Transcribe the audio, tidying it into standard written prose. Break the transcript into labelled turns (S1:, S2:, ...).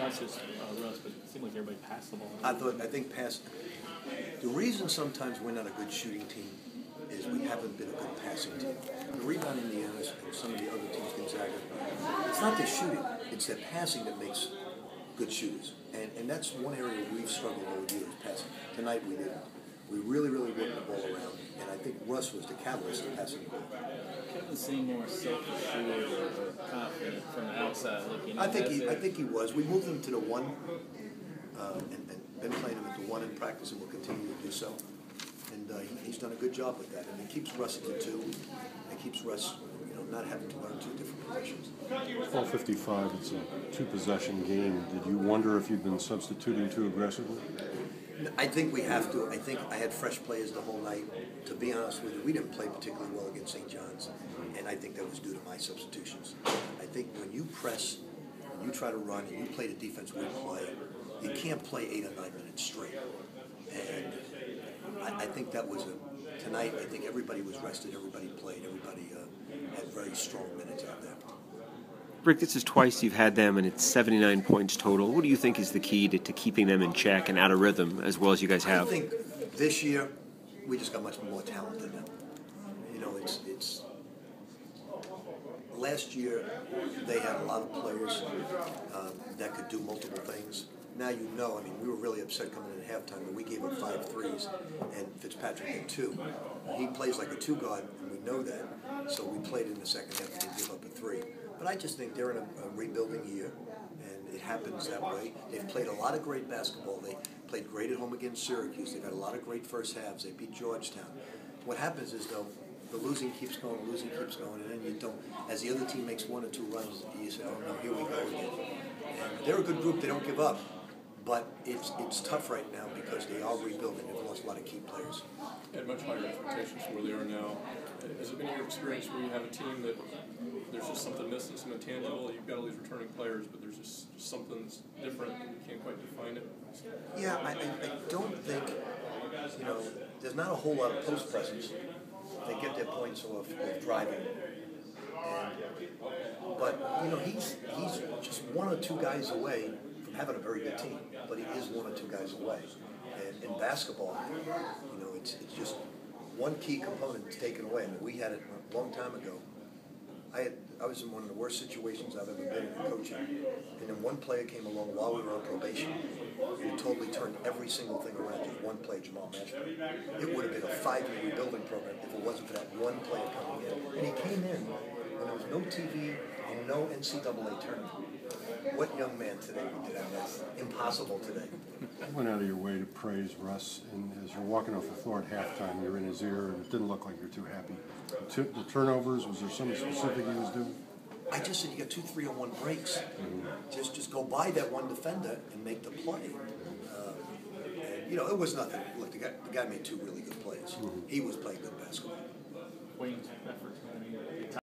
S1: not just Russ, but it seemed like everybody passed the ball.
S2: I think pass. The reason sometimes we're not a good shooting team is we haven't been a good passing team. The rebound Indiana's and some of the other teams, Gonzaga, it's not the shooting, it's the passing that makes good shooters. And that's one area we've struggled over the years, passing. Tonight we didn't. We really worked the ball around, and I think Russ was the catalyst of passing the ball.
S3: Kevin seemed more self-assured or confident from the outside looking.
S2: I think he was. We moved him to the one, and been playing him at the one in practice, and will continue to do so. And he's done a good job with that, and it keeps Russ at the two. It keeps Russ, not having to learn two different positions.
S4: 12:55. It's a two-possession game. Did you wonder if you'd been substituting too aggressively?
S2: I think we have to. I think I had fresh players the whole night. To be honest with you, we didn't play particularly well against St. John's, and I think that was due to my substitutions. I think when you press, when you try to run, and you play the defense we play, you can't play 8 or 9 minutes straight. And I think that was tonight. I think everybody was rested. Everybody played. Everybody had very strong minutes out there.
S5: Rick, this is twice you've had them, and it's 79 points total. What do you think is the key to keeping them in check and out of rhythm as well as you guys have?
S2: I think this year we just got much more talent than them. It's last year they had a lot of players that could do multiple things. Now we were really upset coming in at halftime, but we gave up 5 threes, and Fitzpatrick had 2. He plays like a 2-guard, and we know that, so we played in the second half and give up a 3. But I just think they're in a rebuilding year, and it happens that way. They've played a lot of great basketball. They played great at home against Syracuse. They've had a lot of great first halves. They beat Georgetown. What happens is, though, the losing keeps going, and then you don't. As the other team makes 1 or 2 runs, you say, oh no, here we go again. And they're a good group. They don't give up. But it's tough right now because they are rebuilding. They've lost a lot of key players.
S6: And much higher expectations for where they are now. Has it been your experience where you have a team that there's just something missing, some intangible? You've got all these returning players, but there's just something that's different and you can't quite define it?
S2: Yeah, I don't think, there's not a whole lot of post presence. They get their points off driving. But he's just 1 or 2 guys away from having a very good team, but he is 1 or 2 guys away. And in basketball, it's just one key component is taken away. We had it a long time ago. I was in one of the worst situations I've ever been in coaching, and then one player came along while we were on probation and totally turned every single thing around. Just one player, Jamal Mashburn. It would have been a 5-year rebuilding program if it wasn't for that one player coming in. And he came in when there was no TV and no NCAA tournament. What young man today would do that? That's impossible today.
S4: You went out of your way to praise Russ, and as you're walking off the floor at halftime, you're in his ear, and it didn't look like you're too happy. The turnovers, was there something specific he was doing?
S2: I just said you got 2 3-on-1 breaks. Just go by that one defender and make the play. It was nothing. Look, the guy made 2 really good plays. He was playing good basketball.
S1: Wayne's effort.